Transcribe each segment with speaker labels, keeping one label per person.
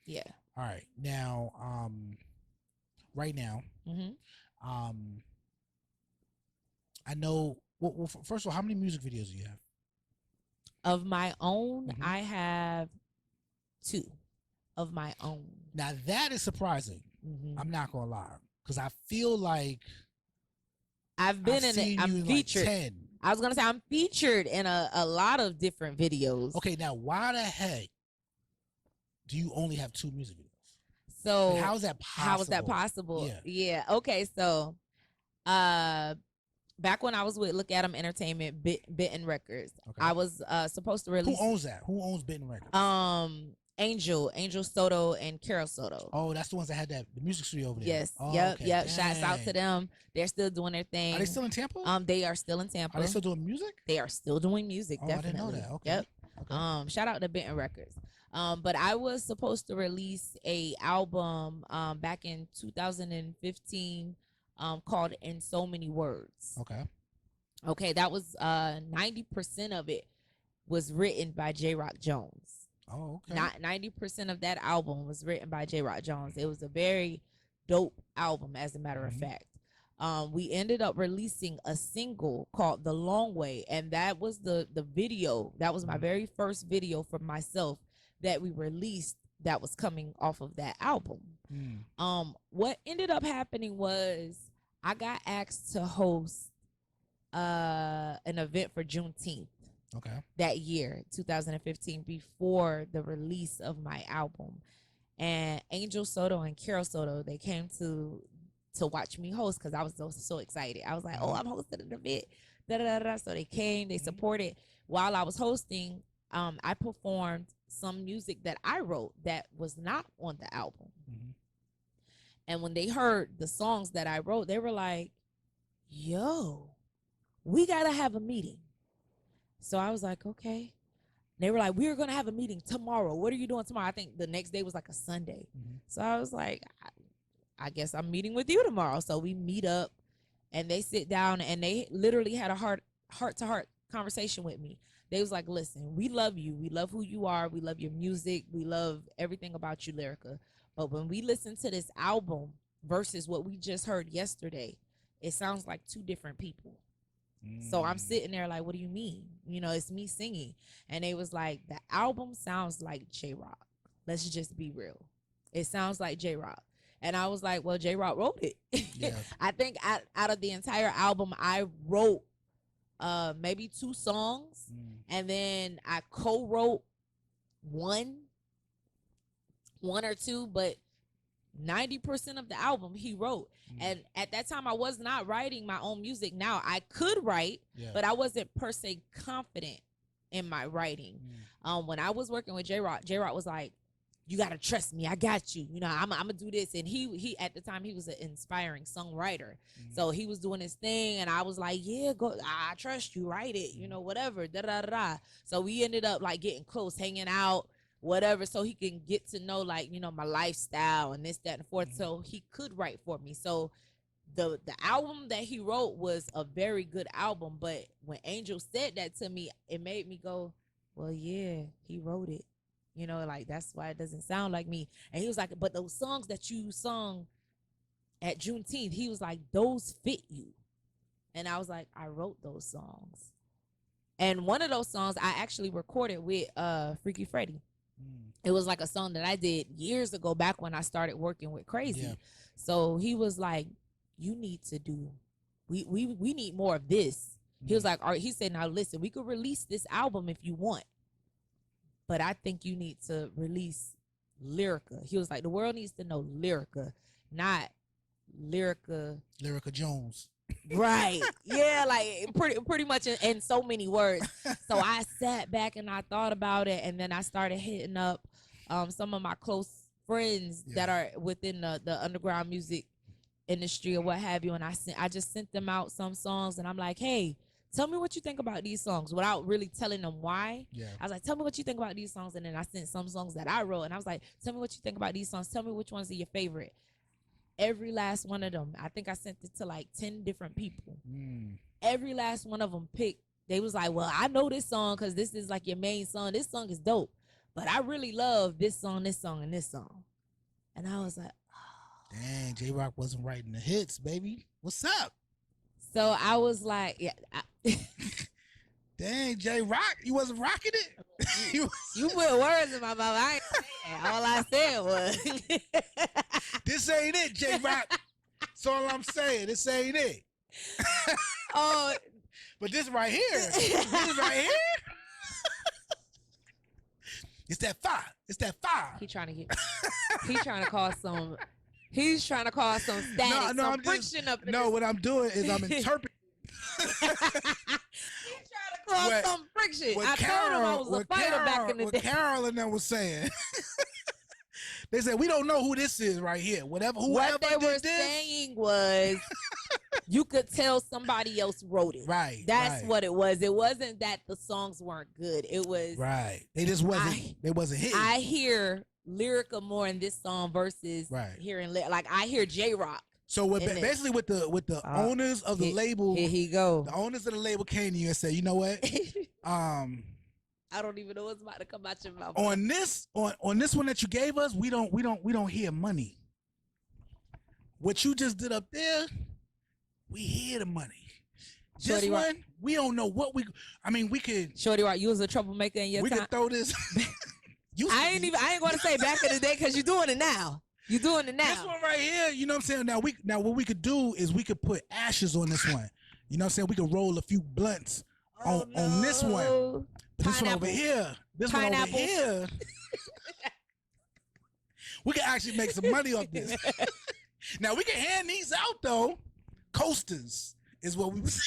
Speaker 1: Yeah.
Speaker 2: All right. Now, right now,
Speaker 1: Mm-hmm.
Speaker 2: um, I know. First of all, how many music videos do you have?
Speaker 1: Of my own,
Speaker 2: Mm-hmm.
Speaker 1: I have 2 of my own.
Speaker 2: Now that is surprising.
Speaker 1: Mm-hmm.
Speaker 2: I'm not gonna lie, because I feel like
Speaker 1: I've
Speaker 2: I've
Speaker 1: been in it.
Speaker 2: seen
Speaker 1: I'm
Speaker 2: you in like
Speaker 1: featured.
Speaker 2: 10.
Speaker 1: I was gonna say I'm featured in a lot of different videos.
Speaker 2: Okay, now why the heck do you only have 2 music videos? Like,
Speaker 1: So
Speaker 2: how is that possible?
Speaker 1: how is that possible?
Speaker 2: Yeah.
Speaker 1: Yeah. Okay. So, uh, back when I was with Look at 'em Entertainment, Bitten Records,
Speaker 2: Okay.
Speaker 1: I was supposed to
Speaker 2: Who
Speaker 1: release.
Speaker 2: owns that? Who owns Bitten Records?
Speaker 1: Angel Soto and Carol Soto.
Speaker 2: Oh, that's the ones that had the music studio over there.
Speaker 1: Yes.
Speaker 2: Oh,
Speaker 1: Yep.
Speaker 2: okay.
Speaker 1: Yep.
Speaker 2: Dang.
Speaker 1: Shouts out to them. They're still doing their thing.
Speaker 2: Are they still in Tampa?
Speaker 1: They are still in Tampa.
Speaker 2: Are they still doing music?
Speaker 1: They are still doing music.
Speaker 2: Oh,
Speaker 1: Definitely.
Speaker 2: I didn't know that. Okay.
Speaker 1: Yep.
Speaker 2: Okay.
Speaker 1: Shout out to Benton Records. But I was supposed to release a album back in 2015 called In So Many Words.
Speaker 2: Okay.
Speaker 1: Okay, that was 90% of it was written by J. Rock Jones.
Speaker 2: Oh, okay.
Speaker 1: Not 90% of that album was written by J. Rock Jones. It was a very dope album, as a matter of fact. We ended up releasing a single called The Long Way, and that was the video. That was my very first video for myself that we released that was coming off of that album. What ended up happening was I got asked to host an event for Juneteenth.
Speaker 2: Okay.
Speaker 1: That year, 2015, before the release of my album. And Angel Soto and Carol Soto, they came to watch me host because I was so excited. I was like, oh, I'm hosting an event. So they came, they supported. While I was hosting, I performed some music that I wrote that was not on the album. And when they heard the songs that I wrote, they were like, yo, we got to have a meeting. So I was like, okay. They were like, we're going to have a meeting tomorrow. What are you doing tomorrow? I think the next day was like a Sunday. So I was like, I guess I'm meeting with you tomorrow. So we meet up and they sit down and they literally had a heart-to-heart conversation with me. They was like, listen, we love you. We love who you are. We love your music. We love everything about you, Lyrica. But when we listen to this album versus what we just heard yesterday, it sounds like 2 different people. So I'm sitting there like, what do you mean? You know, it's me singing. And they was like, the album sounds like J Rock. Let's just be real. It sounds like J Rock. And I was like, well, J Rock wrote it. Yeah. I think out of the entire album, I wrote maybe 2 songs. And then I co-wrote one or 2, but 90% of the album he wrote. And at that time I was not writing my own music. Now I could write, but I wasn't per se confident in my writing. When I was working with J Rock was like, you gotta trust me, I got you, you know, I'm gonna do this. And he at the time he was an inspiring songwriter. So he was doing his thing and I was like, yeah, go, I trust you, write it, you know, whatever, So we ended up like getting close, hanging out, whatever, so he can get to know, like, you know, my lifestyle and this, that, and forth, so he could write for me. So the album that he wrote was a very good album, but when Angel said that to me, it made me go, well, yeah, he wrote it. You know, like, that's why it doesn't sound like me. And he was like, but those songs that you sung at Juneteenth, he was like, those fit you. And I was like, I wrote those songs. And one of those songs I actually recorded with Freaky Freddy. It was like a song that I did years ago, back when I started working with Crazy. Yeah. So he was like, you need to do, we need more of this. He was like, all right, he said, now listen, we could release this album if you want, but I think you need to release Lyrica. He was like, the world needs to know Lyrica, not Lyrica
Speaker 2: Jones.
Speaker 1: Right. Yeah, like pretty much in so many words. So I sat back and I thought about it, and then I started hitting up some of my close friends that are within the underground music industry or what have you, and I just sent them out some songs, and I'm like, hey, tell me what you think about these songs, without really telling them why. I was like, tell me what you think about these songs, and then I sent some songs that I wrote, and I was like, tell me what you think about these songs, tell me which ones are your favorite. Every last one of them, I think I sent it to like 10 different people. Every last one of them picked. They was like, well, I know this song because this is like your main song. This song is dope. but I really love this song, and this song. And I was like,
Speaker 2: dang, J Rock wasn't writing the hits, baby. What's up?
Speaker 1: so I was like, yeah.
Speaker 2: Dang, J Rock, you wasn't rocking it.
Speaker 1: You put words in my mouth. I ain't saying. All I said was,
Speaker 2: this ain't it, J Rock. That's all I'm saying. This ain't it.
Speaker 1: oh,
Speaker 2: But this right here, this right here. It's that fire. It's that fire.
Speaker 1: he's trying to cause some. He's trying to cause some static, some friction up.
Speaker 2: No, what I'm doing is I'm interpreting.
Speaker 1: He's trying to cause some friction. I told him I was a fighter back in the day.
Speaker 2: What Carol and them was saying. They said, we don't know who this is right here. Whoever
Speaker 1: What they were
Speaker 2: did this,
Speaker 1: saying was, you could tell somebody else wrote it.
Speaker 2: Right.
Speaker 1: That's what it was. It wasn't that the songs weren't good. It was
Speaker 2: right. They just wasn't. They wasn't hitting.
Speaker 1: I hear lyrica more in this song versus hearing like I hear J Rock.
Speaker 2: So basically, with the owners of the label,
Speaker 1: here he go.
Speaker 2: The owners of the label came to you and said, you know what?
Speaker 1: I don't even know what's about to come out your mouth.
Speaker 2: On this one that you gave us, we don't hear money. What you just did up there, we hear the money.
Speaker 1: Shorty
Speaker 2: this
Speaker 1: Roc,
Speaker 2: one, we don't know what we could.
Speaker 1: Shorty Roc, you was a troublemaker in your time.
Speaker 2: We could throw this.
Speaker 1: I ain't gonna say back in the day because you're doing it now. You're doing it now.
Speaker 2: This one right here, you know what I'm saying? Now what we could do is we could put ashes on this one. You know what I'm saying? We could roll a few blunts on this one. This one over here. This one over here. We can actually make some money off this. Now we can hand these out though. Coasters is what we was.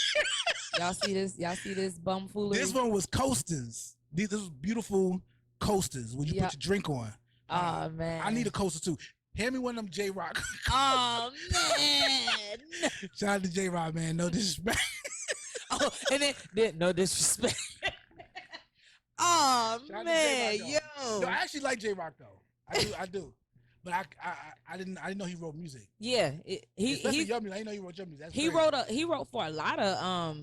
Speaker 1: Y'all see this? Y'all see this bumfoolery?
Speaker 2: This one was coasters. This was beautiful coasters when you put your drink on.
Speaker 1: Oh man.
Speaker 2: I need a coaster too. Hand me one of them J Rock.
Speaker 1: Oh man.
Speaker 2: Shout out to J Rock, man. No disrespect.
Speaker 1: Oh, and then no disrespect. Oh man, yo.
Speaker 2: No, I actually like J Rock though. I do. But I didn't know he wrote music.
Speaker 1: Yeah,
Speaker 2: he your music. I didn't know he wrote your music. That's
Speaker 1: he wrote for a lot of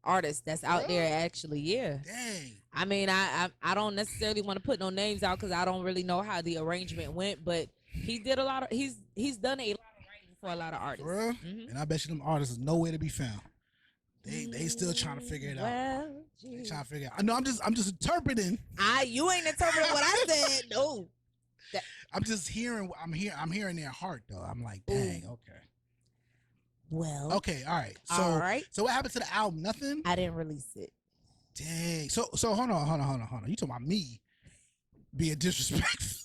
Speaker 1: artists that's out there actually. Yeah.
Speaker 2: Dang.
Speaker 1: I mean, I don't necessarily want to put no names out because I don't really know how the arrangement went, but he did a lot of he's done a lot of writing for a lot of artists.
Speaker 2: For real? Mm-hmm. And I bet you them artists is nowhere to be found. They still trying to figure it out. They trying to figure it out. No, I'm just interpreting.
Speaker 1: You ain't interpreting what I said. No.
Speaker 2: I'm just hearing. I'm hearing their heart though. I'm like, dang, okay.
Speaker 1: Well.
Speaker 2: Okay, all right. So,
Speaker 1: all right.
Speaker 2: So what happened to the album? Nothing.
Speaker 1: I didn't release it.
Speaker 2: Dang. So hold on. You talking about me being disrespectful?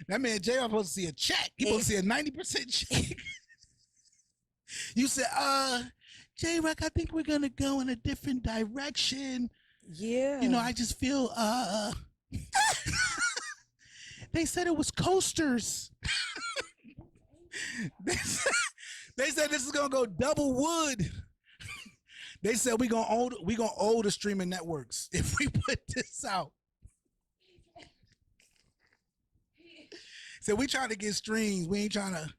Speaker 2: That man Jay was supposed to see a check. He supposed to see a 90% check. You said, J Roc, I think we're gonna go in a different direction.
Speaker 1: Yeah.
Speaker 2: You know, I just feel they said it was coasters. They said this is gonna go double wood. They said we gonna owe the streaming networks if we put this out. So we trying to get streams. We ain't trying to,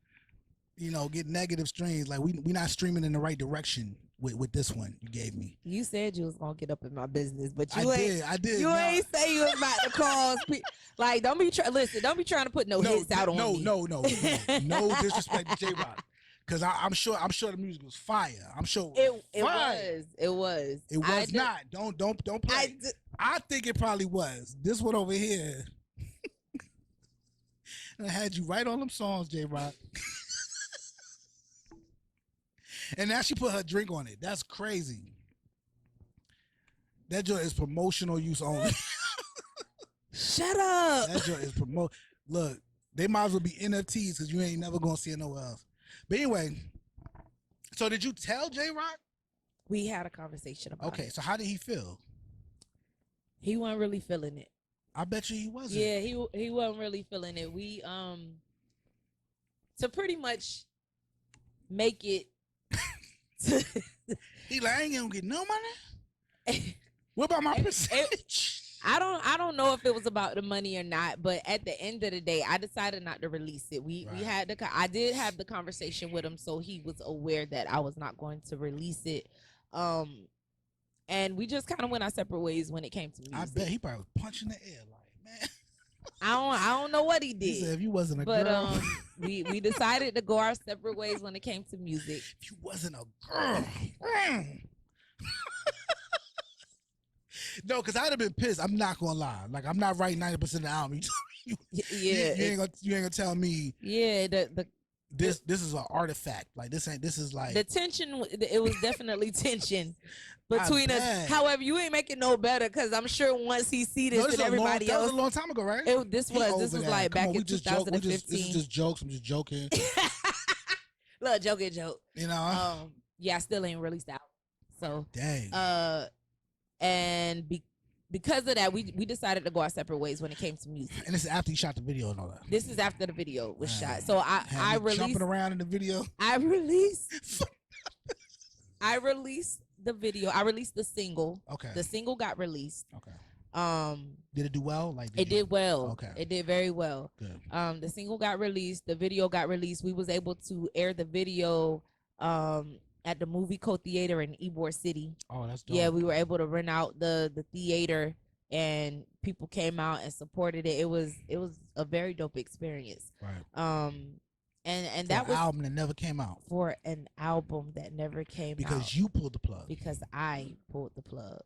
Speaker 2: get negative streams. Like we not streaming in the right direction with this one you gave me.
Speaker 1: You said you was gonna get up in my business, but
Speaker 2: I did.
Speaker 1: You ain't say you was about to cause like don't be trying to put no hits out on me. No
Speaker 2: disrespect to J Roc. Cause I'm sure the music was fire. I'm sure
Speaker 1: it was. It was
Speaker 2: not. Don't play. I think it probably was. This one over here. I had you write all them songs, J Roc. And now she put her drink on it. That's crazy. That joint is promotional use only.
Speaker 1: Shut up.
Speaker 2: That joint is Look, they might as well be NFTs because you ain't never gonna see it nowhere else. But anyway, so did you tell J Roc?
Speaker 1: We had a conversation about it.
Speaker 2: Okay, so how did he feel?
Speaker 1: He wasn't really feeling it.
Speaker 2: I bet you he wasn't.
Speaker 1: Yeah, he wasn't really feeling it. We to pretty much make it.
Speaker 2: He like, I ain't gonna get no money. What about my percentage?
Speaker 1: I don't know if it was about the money or not, but at the end of the day, I decided not to release it. I did have the conversation with him, so he was aware that I was not going to release it. And we just kind of went our separate ways when it came to music.
Speaker 2: I bet he probably was punching the air like, man.
Speaker 1: I don't know what he did.
Speaker 2: He said, if you wasn't a
Speaker 1: but
Speaker 2: girl.
Speaker 1: we decided to go our separate ways when it came to music.
Speaker 2: If you wasn't a girl. No, because I'd have been pissed. I'm not gonna lie. Like, I'm not writing 90% of the album. You ain't gonna tell me.
Speaker 1: Yeah,
Speaker 2: this is an artifact. Like, this is like
Speaker 1: the tension. It was definitely tension between us. However, you ain't making no better, because I'm sure once he see this and everybody else.
Speaker 2: That was a long time ago, right?
Speaker 1: This was like back in 2015.
Speaker 2: This is just jokes. I'm just joking.
Speaker 1: Look, joke.
Speaker 2: You know.
Speaker 1: Yeah, I still ain't released the album. So
Speaker 2: dang.
Speaker 1: And because of that, we decided to go our separate ways when it came to music.
Speaker 2: And this is after you shot the video and all that.
Speaker 1: This is after the video was shot. So I released
Speaker 2: jumping around in the video.
Speaker 1: I released the video. I released the single.
Speaker 2: Okay.
Speaker 1: The single got released.
Speaker 2: Okay. Did it do well? Like
Speaker 1: it did well.
Speaker 2: Okay.
Speaker 1: It did very well.
Speaker 2: Good.
Speaker 1: The single got released. The video got released. We was able to air the video at the Movie Co Theater in Ybor City.
Speaker 2: Oh, that's dope.
Speaker 1: Yeah, we were able to rent out the theater, and people came out and supported it. It was a very dope experience.
Speaker 2: Right.
Speaker 1: And
Speaker 2: for
Speaker 1: that was
Speaker 2: an album that never came out.
Speaker 1: For an album that never came out.
Speaker 2: Because you pulled the plug.
Speaker 1: Because I pulled the plug.